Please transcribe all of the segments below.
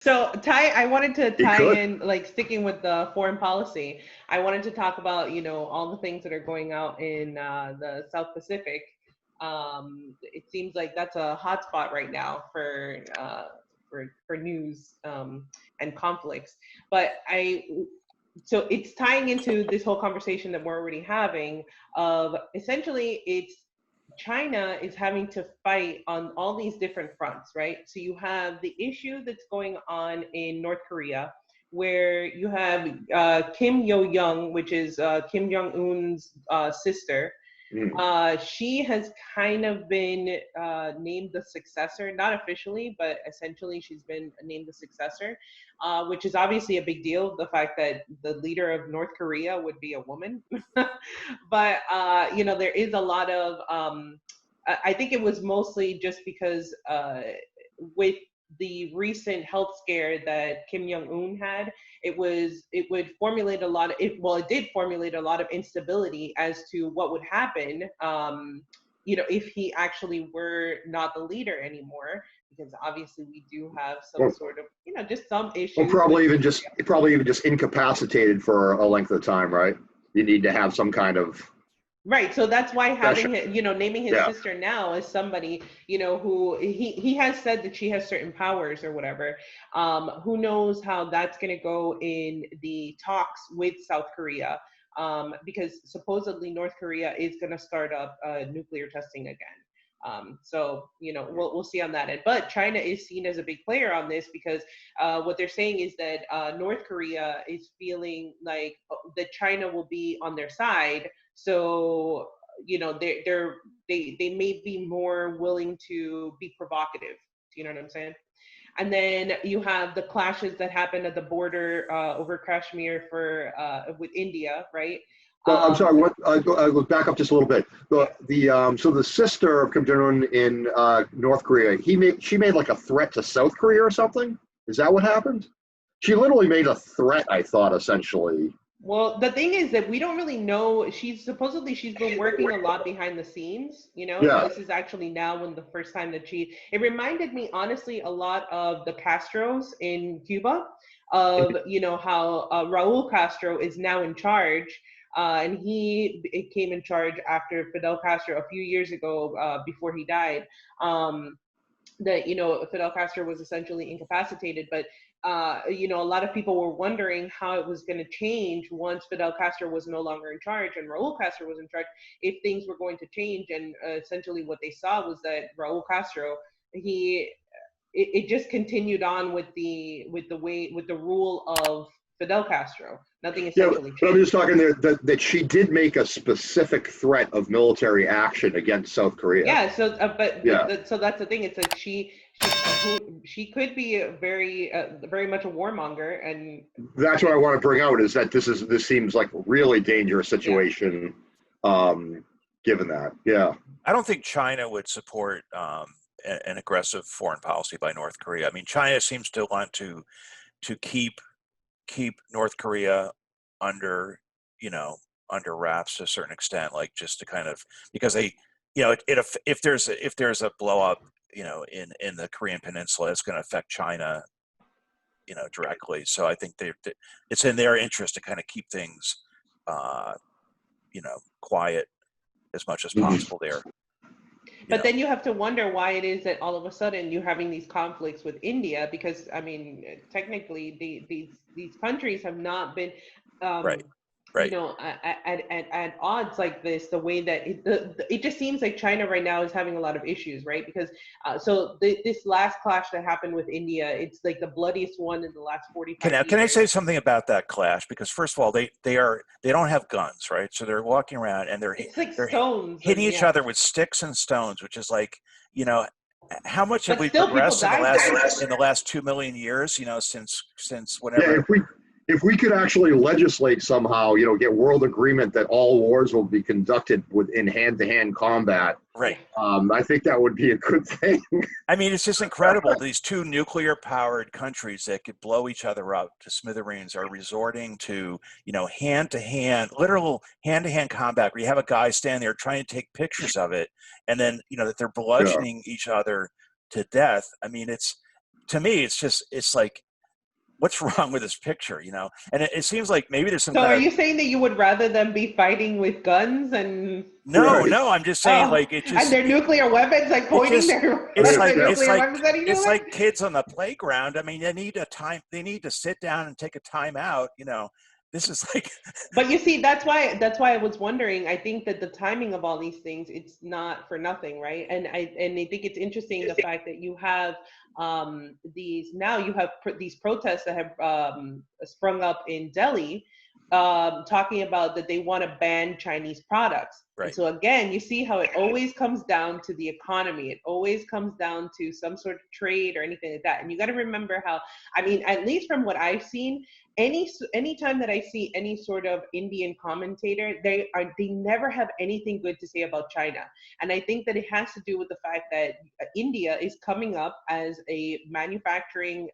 So Ty, I wanted to He tie could. in, like sticking with the foreign policy. I wanted to talk about, all the things that are going out in the South Pacific. It seems like that's a hotspot right now for news and conflicts. But so it's tying into this whole conversation that we're already having of essentially it's China is having to fight on all these different fronts, right? So you have the issue that's going on in North Korea, where you have Kim Yo Young, which is Kim Jong Un's sister. Mm. She has kind of been named the successor, not officially, but essentially she's been named the successor, which is obviously a big deal. The fact that the leader of North Korea would be a woman, but there is a lot of. I think it was mostly just because with the recent health scare that Kim Jong Un had, it would formulate a lot of it did formulate a lot of instability as to what would happen if he actually were not the leader anymore, because obviously we do have some Well, sort of just some well, issues with probably even just incapacitated for a length of time, right? You need to have some kind of right. So that's why session. having naming his Yeah. sister now as somebody, who he has said that she has certain powers or whatever. Who knows how that's going to go in the talks with South Korea? Because supposedly North Korea is going to start up nuclear testing again. So we'll see on that end. But China is seen as a big player on this because what they're saying is that North Korea is feeling like that China will be on their side, so they may be more willing to be provocative. Do you know what I'm saying? And then you have the clashes that happened at the border over Kashmir for with India, right? Well, I'm sorry. Um, I'll back up just a little bit. yeah. So the sister of Kim Jong Un in North Korea, she made like a threat to South Korea or something. Is that what happened? She literally made a threat. I thought essentially. Well, the thing is that we don't really know. She's been working a lot behind the scenes, and Yeah. this is actually now when the first time that it reminded me honestly a lot of the Castros in Cuba, of how Raul Castro is now in charge, and it came in charge after Fidel Castro a few years ago, before he died. That Fidel Castro was essentially incapacitated, but a lot of people were wondering how it was going to change once Fidel Castro was no longer in charge and Raul Castro was in charge, if things were going to change. And essentially what they saw was that Raul Castro, it just continued on with the rule of Fidel Castro. Nothing Yeah, essentially but I'm changed. just talking there that she did make a specific threat of military action against South Korea. Yeah, so Yeah, so that's the thing. It's like she could be a very much a warmonger, and that's what I want to bring out is that this seems like a really dangerous yeah. situation, given that. Yeah. I don't think China would support an aggressive foreign policy by North Korea. I mean, China seems to want to keep North Korea under under wraps to a certain extent, like just to kind of because they if there's a blow up in the Korean Peninsula, it's going to affect China directly. So I think it's in their interest to kind of keep things uh, quiet as much as Mhm. possible there. But then you have to wonder why it is that all of a sudden you're having these conflicts with India, because I mean, technically, these countries have not been, Right, um, right. at odds like this. The way that it just seems like China right now is having a lot of issues, right? Because this last clash that happened with India, it's like the bloodiest one in the last 45 Can I years. say something about that clash? Because first of all, they don't have guns, right? So they're walking around and It's like they're stones hitting and each yeah, other with sticks and stones, which is like you know how much have but we still people progressed died there. in the last 2 million years? Since Yeah, whenever. if we could actually legislate somehow, get world agreement that all wars will be conducted in hand-to-hand combat, Yeah. Right. I think that would be a good thing. I mean, it's just incredible. These two nuclear-powered countries that could blow each other up to smithereens are resorting to, hand-to-hand, literal hand-to-hand combat where you have a guy standing there trying to take pictures of it, and then, that they're Yeah. bludgeoning each other to death. I mean, to me, it's like what's wrong with this picture, you know? And it seems like maybe there's some So kind are of you saying that you would rather them be fighting with guns and no, Right. no. I'm just saying like and their nuclear weapons, like it pointing just their it's Yeah, like yeah. it's nuclear like weapons at each it's other? like kids on the playground. I mean, they need a time. They need to sit down and take a time out. You know, this is like But you see, that's why I was wondering. I think that the timing of all these things, it's not for nothing, right? And I think it's interesting the fact that you have these now you have these protests that have sprung up in Delhi, talking about that they want to ban Chinese products. And right. so again, you see how it always comes down to the economy. It always comes down to some sort of trade or anything like that. And you got to remember how, I mean, at least from what I've seen, anytime that I see any sort of Indian commentator, they never have anything good to say about China. And I think that it has to do with the fact that India is coming up as a manufacturing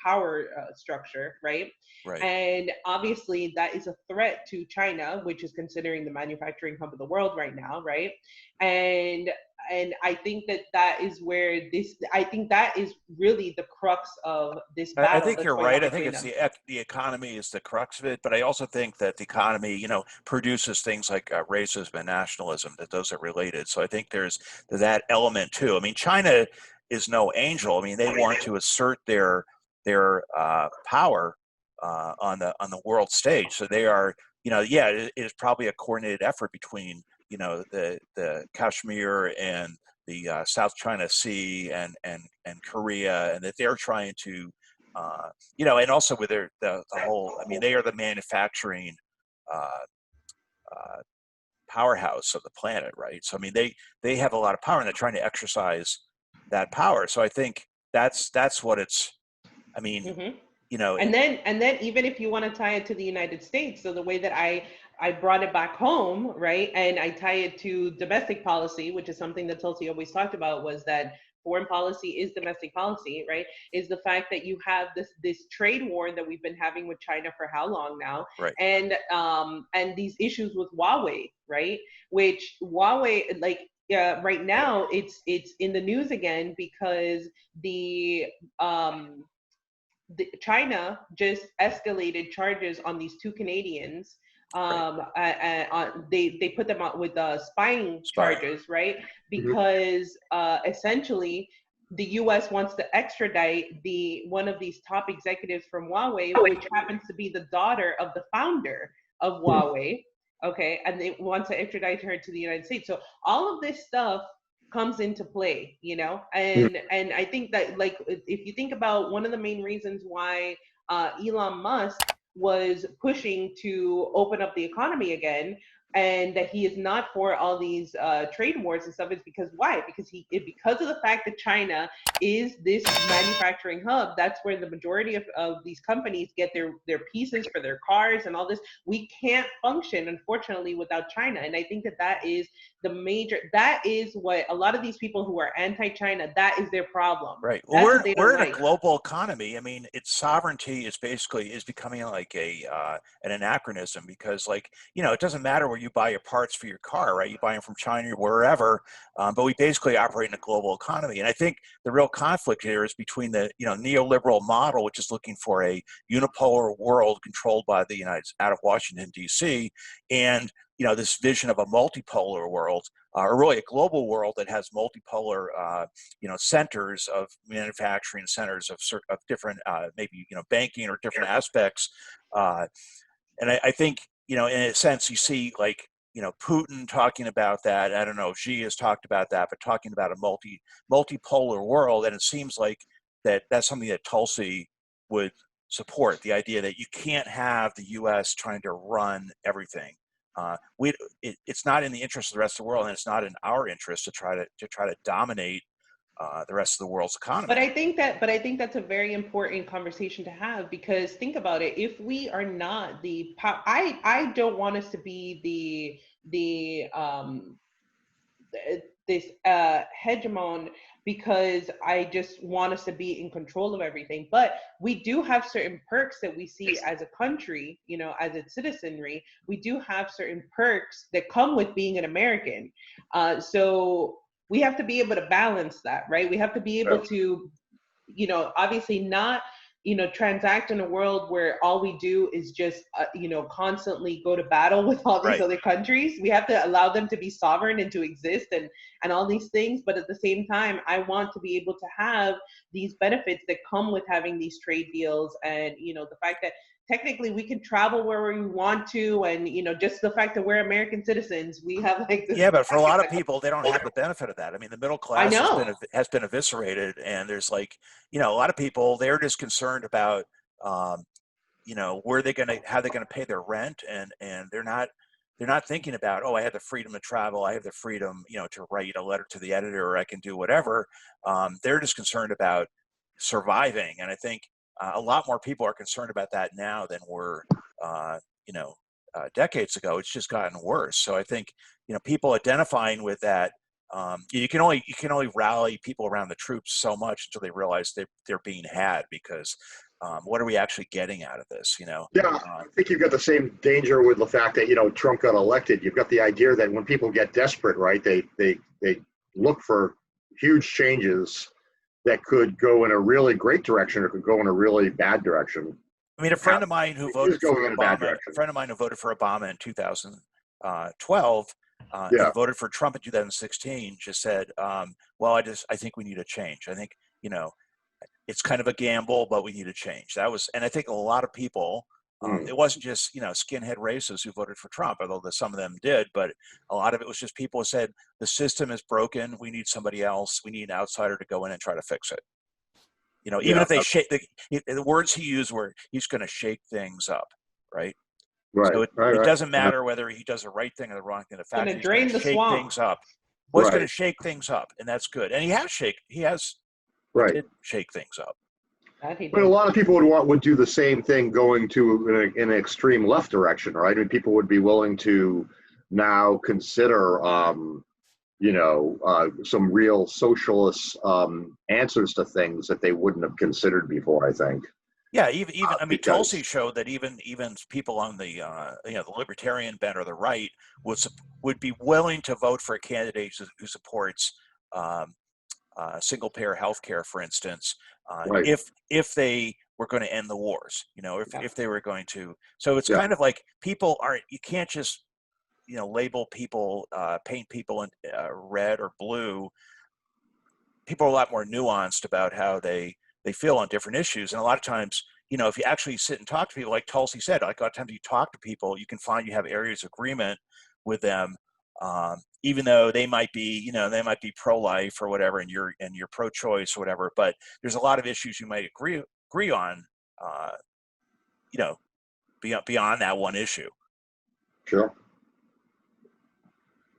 power structure, right? Right. And obviously that is a threat to China, which is considering the manufacturing hub of the world right now, right? And and I think that that is where this. I think that is really the crux of this I battle think that's you're going on right. I think between it's them. the economy is the crux of it, but I also think that the economy, you know, produces things like racism and nationalism. That those are related. So I think there's that element too. I mean, China is no angel. I mean, they want to assert their power on the world stage. So they are, you know, yeah, it is probably a coordinated effort between you know the Kashmir and the South China Sea and Korea, and that they're trying to you know, and also with the whole, I mean, they are the manufacturing uh, uh, powerhouse of the planet, right? So I mean, they have a lot of power, and they're trying to exercise that power. So I think that's what it's. I mean, Hmm. you know, And then even if you want to tie it to the United States, so the way that I brought it back home, right, and I tie it to domestic policy, which is something that Tulsi always talked about, was that foreign policy is domestic policy, right? Is the fact that you have this trade war that we've been having with China for how long now, right, and these issues with Huawei, right? Which Huawei, like, right now it's in the news again because um China just escalated charges on these two Canadians. right, They put them out with spying spying, charges, right? Mhm. Because essentially the U.S. wants to extradite the one of these top executives from Huawei, which happens to be the daughter of the founder of Huawei. Okay, and they want to extradite her to the United States. So all of this stuff comes into play, and I think that, like, if you think about one of the main reasons why Elon Musk was pushing to open up the economy again, and that he is not for all these trade wars and stuff, is because why? Because of the fact that China is this manufacturing hub. That's where the majority of these companies get their pieces for their cars and all this. We can't function, unfortunately, without China. And I think that that is what a lot of these people who are anti-China, that is their problem. right. Well, That's what they don't we're in a like. global economy. I mean, its sovereignty is basically is becoming like a an anachronism because, like, you know, it doesn't matter where you buy your parts for your car, right? You buy them from China or wherever, but we basically operate in a global economy. And I think the real conflict here is between the neoliberal model, which is looking for a unipolar world controlled by the United out of Washington D.C., and this vision of a multipolar world, or really a global world that has multipolar, centers of manufacturing, centers of different, maybe banking or different aspects. Uh, and I think in a sense you see like Putin talking about that. I don't know if Xi has talked about that, but talking about a multipolar world, and it seems like that's something that Tulsi would support. The idea that you can't have the U.S. trying to run everything. It's not in the interest of the rest of the world, and it's not in our interest to try to dominate the rest of the world's But economy. I think that's a very important conversation to have, because think about it. If we are not I don't want us to be this hegemon, because I just want us to be in control of everything. But we do have certain perks that we see as a country, as its citizenry. We do have certain perks that come with being an American. So we have to be able to balance that, right? We have to be able to, obviously not transact in a world where all we do is just, constantly go to battle with all these Right. other countries. We have to allow them to be sovereign and to exist, and all these things. But at the same time, I want to be able to have these benefits that come with having these trade deals, and the fact that technically we can travel where we want to, and just the fact that we're American citizens, we have like this Yeah, but for a lot of package people, they don't have the benefit of that. I mean, the middle I class know. has been eviscerated, and there's like, a lot of people, they're just concerned about, um, where they going to how they're going to pay their rent, and they're not thinking about, oh, I have the freedom to travel, I have the freedom, to write a letter to the editor, or I can do whatever. They're just concerned about surviving, and I think a lot more people are concerned about that now than were, uh, you know, decades ago. It's just gotten worse. So I think, people identifying with that. You can only rally people around the troops so much until they realize they're being had, because what are we actually getting out of this? Yeah, I think you've got the same danger with the fact that Trump got elected. You've got the idea that when people get desperate, right, they look for huge changes that could go in a really great direction or could go in a really bad direction. I mean, a friend of mine who It is voted for going in a bad Obama, direction. in 2012, Yeah, and voted for Trump in 2016, just said, "Well, I think we need a change. I think, it's kind of a gamble, but we need a change." And I think a lot of people. It wasn't just skinhead racists who voted for Trump, although some of them did, but a lot of it was just people who said the system is broken. We need somebody else. We need an outsider to go in and try to fix it. Even yeah, if they shake the words he used were, he's going to shake things up, right? right, So it, right, it right, doesn't matter whether he does the right thing or the wrong thing. The fact Gonna that he's going drain to the shake swamp. things up, well, he's going right, to shake things up, and that's good. And he right. did shake things up. That he But a did. lot of people would do the same thing going to in an extreme left direction, right? I mean, people would be willing to now consider, some real socialist answers to things that they wouldn't have considered before. I think Yeah, even I mean, Tulsi because showed that even people on the the libertarian bent or the right would be willing to vote for a candidate who supports um, single payer health care, for instance, right, if they were going to end the wars, Yeah. if they were going to. So it's yeah, kind of like people aren't. You can't just label people, paint people in red or blue. People are a lot more nuanced about how they feel on different issues, and a lot of times, if you actually sit and talk to people, like Tulsi said, like a lot of times you talk to people, you can find you have areas of agreement with them, even though they might be, pro-life or whatever, and you're pro-choice or whatever. But there's a lot of issues you might agree on, uh, beyond that one issue. sure.